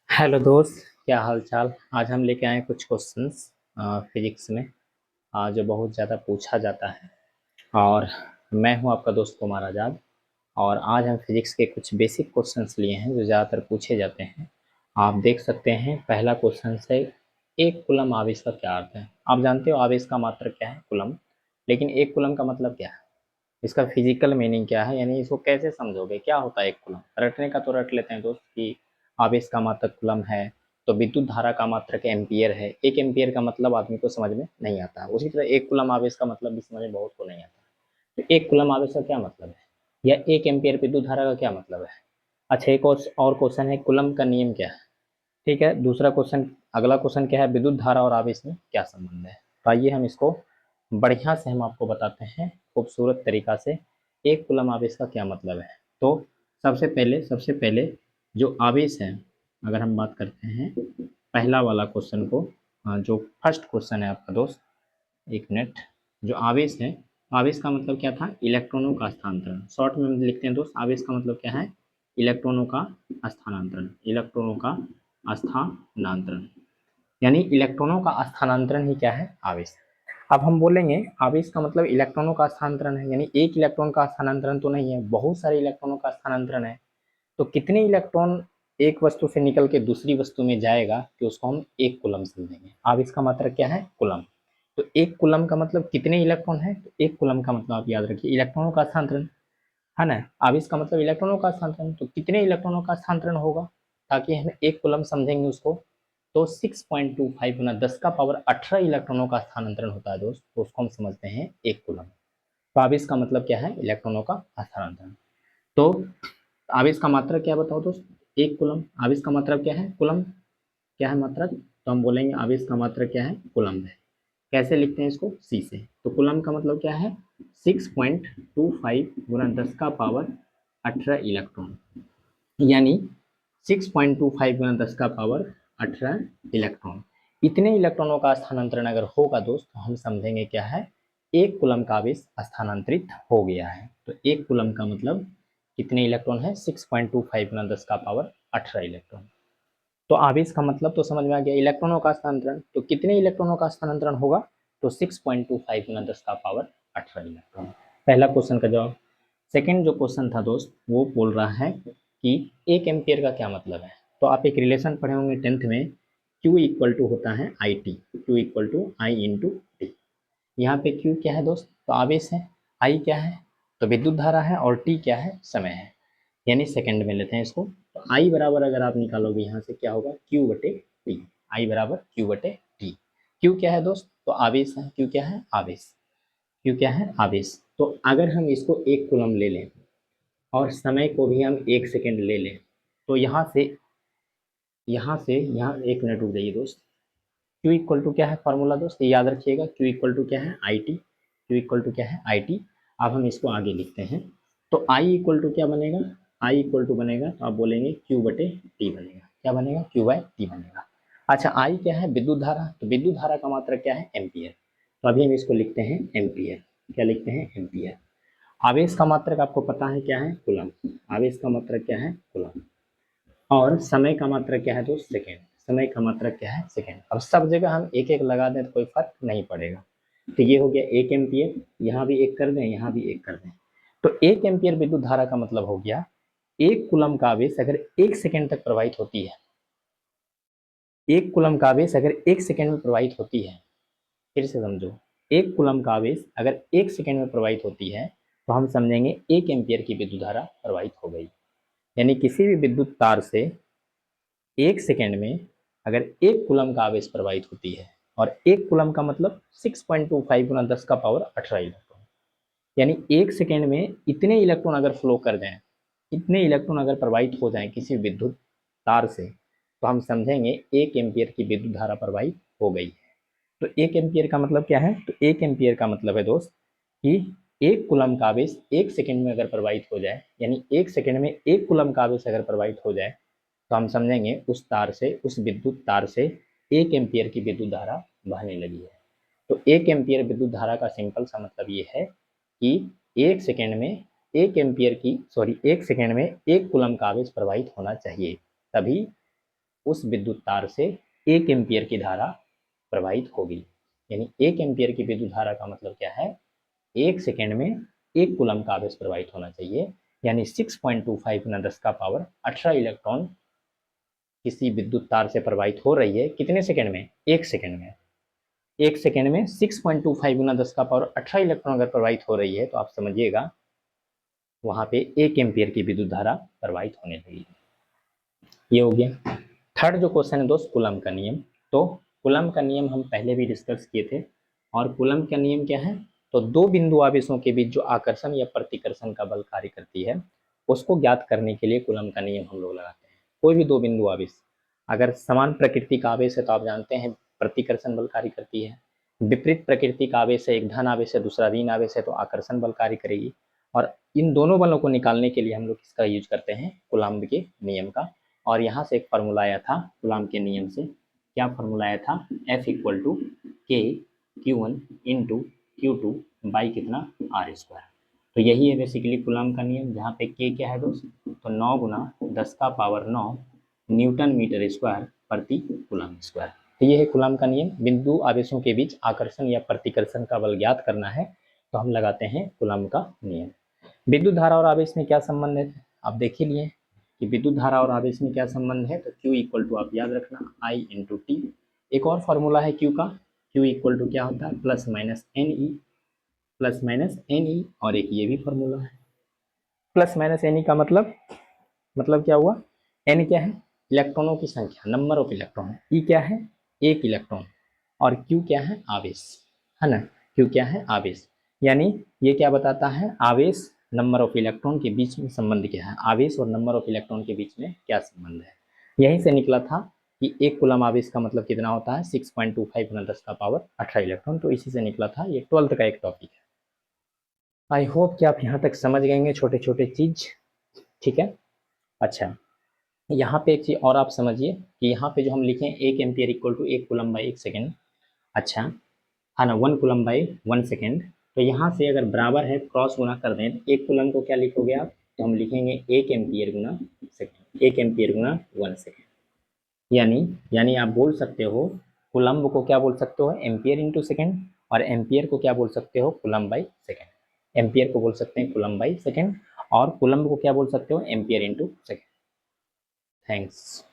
Hello दोस्त, क्या हाल चाल। आज हम लेके आए कुछ क्वेश्चंस फिजिक्स में जो बहुत ज़्यादा पूछा जाता है। और मैं हूं आपका दोस्त कुमार आज़ाद। और आज हम फिजिक्स के कुछ बेसिक क्वेश्चंस लिए हैं जो ज़्यादातर पूछे जाते हैं। आप देख सकते हैं, पहला क्वेश्चन है, एक कूलम आवेश का क्या अर्थ है। आप जानते हो आवेश का मात्रक क्या है, कूलम। लेकिन एक कूलम का मतलब क्या है, इसका फिजिकल मीनिंग क्या है, यानी इसको कैसे समझोगे, क्या होता है एक कूलम। रटने का तो रट लेते हैं दोस्त कि आवेश का मात्रक कूलम है, तो विद्युत धारा का मात्रक एम्पियर है। एक एम्पियर का मतलब आदमी को समझ में नहीं आता। उसी तरह एक कूलम आवेश का मतलब भी समझ में बहुत को नहीं आता। तो एक कूलम आवेश का क्या मतलब है, या एक एम्पियर विद्युत धारा का क्या मतलब है। अच्छा, एक और क्वेश्चन है, कूलम का नियम क्या है। ठीक है, दूसरा क्वेश्चन, अगला क्वेश्चन क्या है, विद्युत धारा और आवेश में क्या संबंध है। तो आइए हम इसको बढ़िया से हम आपको बताते हैं खूबसूरत तरीका से, एक कूलम आवेश का क्या मतलब है। तो सबसे पहले जो आवेश है, अगर हम बात करते हैं पहला वाला क्वेश्चन को, जो फर्स्ट क्वेश्चन है आपका दोस्त, एक मिनट। जो आवेश है, आवेश का मतलब क्या था, इलेक्ट्रॉनों का स्थानांतरण। शॉर्ट में हम लिखते हैं दोस्त, आवेश का मतलब क्या है, इलेक्ट्रॉनों का स्थानांतरण। इलेक्ट्रॉनों का स्थानांतरण, यानी इलेक्ट्रॉनों का स्थानांतरण ही क्या है, आवेश। अब हम बोलेंगे आवेश का मतलब इलेक्ट्रॉनों का स्थानांतरण है, यानी एक इलेक्ट्रॉन का स्थानांतरण तो नहीं है, बहुत सारे इलेक्ट्रॉनों का स्थानांतरण है। तो कितने इलेक्ट्रॉन एक वस्तु से निकल के दूसरी वस्तु में जाएगा कि उसको हम एक कूलम समझेंगे। आवेश का मात्रक क्या है, कूलम। तो एक कूलम का मतलब कितने इलेक्ट्रॉन है, तो एक कूलम का मतलब आप याद रखिए इलेक्ट्रॉनों का स्थानांतरण है ना। आवेश का मतलब इलेक्ट्रॉनों का स्थानांतरण, तो कितने इलेक्ट्रॉनों का स्थानांतरण होगा ताकि हम एक कूलम समझेंगे उसको। तो 6.25 गुना 10 का पावर 18 इलेक्ट्रॉनों का स्थानांतरण होता है दोस्त, तो उसको हम समझते हैं एक कूलम। तो आवेश का मतलब क्या है, इलेक्ट्रॉनों का स्थानांतरण। तो आवेश का मात्रक क्या बताओ दोस्त, एक कूलम। आवेश का मात्रक क्या है, कूलम। क्या है मात्रक, तो हम बोलेंगे आवेश का मात्रक क्या है, कूलम है। कैसे लिखते हैं इसको, सी से। तो कूलम का मतलब क्या है, 6.25 गुना 10 का पावर 18 इलेक्ट्रॉन, यानी 6.25 गुना 10 का पावर 18 इलेक्ट्रॉन। इतने इलेक्ट्रॉनों का स्थानांतरण अगर होगा दोस्त, तो हम समझेंगे क्या है, एक कूलम का आवेश स्थानांतरित हो गया है। तो एक कूलम का मतलब कितने इलेक्ट्रॉन है, 6.25 गुना 10 का पावर 18 इलेक्ट्रॉन। तो आवेश का मतलब तो समझ में आ गया, इलेक्ट्रॉनों का स्थानांतरण। तो कितने इलेक्ट्रॉनों का स्थानांतरण होगा, तो 6.25 गुना 10 का पावर 18 इलेक्ट्रॉन। पहला क्वेश्चन का जवाब। सेकंड जो क्वेश्चन था दोस्त, वो बोल रहा है कि एक एम्पियर का क्या मतलब है। तो आप एक रिलेशन पढ़े होंगे 10th में, Q इक्वल टू होता है I T. Q equal to I into T. यहाँ पे Q क्या है दोस्त, तो आवेश है। I क्या है, तो विद्युत धारा है। और T क्या है, समय है। यानी सेकंड में लेते हैं इसको। तो I बराबर अगर आप निकालोगे यहाँ से क्या होगा, Q बटे टी। आई बराबर Q बटे टी। Q क्या है दोस्त, तो आवेश है। Q क्या है, आवेश। Q क्या है, आवेश। तो अगर हम इसको एक कूलम ले लें और समय को भी हम 1 सेकेंड ले लें, तो यहाँ से यहाँ, एक मिनट रुक जाइए दोस्त। Q इक्वल टू क्या है, फार्मूला दोस्त ये याद रखिएगा, Q इक्वल टू क्या है, I T. Q equal to क्या है, आई टी। अब हम इसको आगे लिखते हैं। तो I इक्वल टू क्या बनेगा, I इक्वल टू बनेगा, तो आप बोलेंगे Q बटे टी बनेगा। क्या बनेगा, Q बाय टी बनेगा। अच्छा, I क्या है, विद्युत धारा। तो विद्युत धारा का मात्रक क्या है, एम्पियर। तो अभी हम इसको लिखते हैं एम्पियर। क्या लिखते हैं, एम्पियर। आवेश का मात्रक आपको पता है क्या है, कूलम। आवेश का मात्रक क्या है, कूलम। और समय का मात्रक क्या है, तो सेकेंड। समय का मात्रक क्या है, सेकेंड। अब सब जगह हम एक एक लगा दें तो कोई फर्क नहीं पड़ेगा। तो ये हो गया एक एम्पियर, यहाँ भी एक कर दें, यहाँ भी एक कर दें। तो एक एम्पियर विद्युत धारा का मतलब हो गया, एक कूलम का आवेश अगर 1 सेकेंड तक प्रवाहित होती है, एक कूलम का आवेश अगर 1 सेकेंड में प्रवाहित होती है, फिर से समझो, एक कूलम का आवेश अगर 1 सेकेंड में प्रवाहित होती है, तो हम समझेंगे 1 एम्पियर की विद्युत धारा प्रवाहित हो गई। यानी किसी भी विद्युत तार से 1 सेकेंड में अगर एक कूलम का आवेश प्रवाहित होती है, और एक कूलम का मतलब 6.25 गुना 10 का पावर 18 इलेक्ट्रॉन, यानी 1 सेकेंड में इतने इलेक्ट्रॉन अगर फ्लो कर जाएं, इतने इलेक्ट्रॉन अगर प्रवाहित हो जाएं किसी विद्युत तार से, तो हम समझेंगे 1 एम्पियर की विद्युत धारा प्रवाहित हो गई है। तो 1 एम्पियर का मतलब क्या है, तो 1 एम्पियर का मतलब है दोस्त कि एक कूलम का आवेश 1 सेकेंड में अगर प्रवाहित हो जाए, यानी 1 सेकेंड में एक कूलम का आवेश अगर प्रवाहित हो जाए, तो हम समझेंगे उस तार से, उस विद्युत तार से 1 एम्पियर की विद्युत धारा बहने लगी है। तो 1 एम्पियर विद्युत धारा का सिंपल सा मतलब ये है कि 1 सेकेंड में 1 एम्पियर की, सॉरी, 1 सेकेंड में एक कूलम का आवेश प्रवाहित होना चाहिए, तभी उस विद्युत तार से 1 एम्पियर की धारा प्रवाहित होगी। यानी 1 एम्पियर की विद्युत धारा का मतलब क्या है, 1 सेकेंड में 1 कूलम का आवेश प्रवाहित होना चाहिए। यानी 6.25 × 10⁻18 इलेक्ट्रॉन किसी विद्युत तार से प्रवाहित हो रही है। कितने सेकेंड में? 1 सेकेंड में। 1 सेकेंड में 6.25 × 10⁻18 इलेक्ट्रॉन अगर प्रवाहित हो रही है तो आप समझिएगा वहां पे 1 एम्पियर की विद्युत धारा प्रवाहित होने लगी। ये हो गया। थर्ड जो क्वेश्चन है दोस्त, कूलम का नियम। तो कूलम का नियम हम पहले भी डिस्कस किए थे। और कूलम का नियम क्या है, तो दो बिंदु आवेशों के बीच जो आकर्षण या प्रतिकर्षण का बल कार्य करती है उसको ज्ञात करने के लिए कूलम का नियम हम लोग लगाते हैं। कोई भी दो बिंदु आवेश अगर समान प्रकृति का आवेश है तो आप जानते हैं प्रतिकर्षण बल कार्य करती है। विपरीत प्रकृति का आवेश है, एक धन आवेश है दूसरा ऋण आवेश है, तो आकर्षण बल कार्य करेगी। और इन दोनों बलों को निकालने के लिए हम लोग किसका यूज करते हैं, कूलम्ब के नियम का। और यहाँ से एक फार्मूला आया था कूलम्ब के नियम से। क्या फार्मूला आया था, F = K Q1 × Q2 by कितना, R²। तो यही है बेसिकली कूलम्ब का नियम, जहाँ पे K क्या है दोस्त, तो 9 × 10⁻9 न्यूटन मीटर स्क्वायर प्रति कूलम्ब स्क्वायर। तो ये है कूलम्ब का नियम। बिंदु आवेशों के बीच आकर्षण या प्रतिकर्षण का बल ज्ञात करना है तो हम लगाते हैं कूलम्ब का नियम। विद्युत धारा और आवेश में क्या संबंध है, आप देख ही लिए कि विद्युत धारा और आवेश में क्या संबंध है। तो Q आप याद रखना I × T। एक और फॉर्मूला है Q का, Q क्या होता है, +-NE और एक ये भी फॉर्मूला है। +-NE का मतलब क्या हुआ, N क्या है, इलेक्ट्रॉनों की संख्या, नंबर ऑफ इलेक्ट्रॉन। E क्या है, एक इलेक्ट्रॉन। और Q क्या है, आवेश, है ना। Q क्या है, आवेश। यानी ये क्या बताता है, आवेश नंबर ऑफ इलेक्ट्रॉन के बीच में संबंध क्या है, आवेश और नंबर ऑफ इलेक्ट्रॉन के बीच में क्या संबंध है। यहीं से निकला था कि 1 कूलम आवेश का मतलब कितना होता है, 6.25 × 10⁻18 इलेक्ट्रॉन। तो इसी से निकला था, ये 12th का एक टॉपिक है। आई होप कि आप यहाँ तक समझ गएंगे छोटे छोटे चीज, ठीक है। अच्छा, यहाँ पे एक चीज और आप समझिए कि यहाँ पे जो हम लिखें 1 एम्पियर = 1 कूलम बाई 1 सेकेंड, अच्छा है ना, 1 कूलम बाई 1 सेकेंड। तो यहाँ से अगर बराबर है क्रॉस गुना कर दें तो 1 कूलम को क्या लिखोगे आप, तो हम लिखेंगे 1 एम्पियर × सेकेंड, 1 एम्पियर × 1 सेकेंड। यानी आप बोल सकते हो कूलम्ब को क्या बोल सकते हो, एम्पियर × सेकेंड, और एम्पियर को क्या बोल सकते हो, कूलम बाई सेकेंड। एम्पियर को बोल सकते हैं कूलम बाई सेकेंड और कूलम्ब को क्या बोल सकते हो, एम्पियर × सेकेंड। थैंक्स।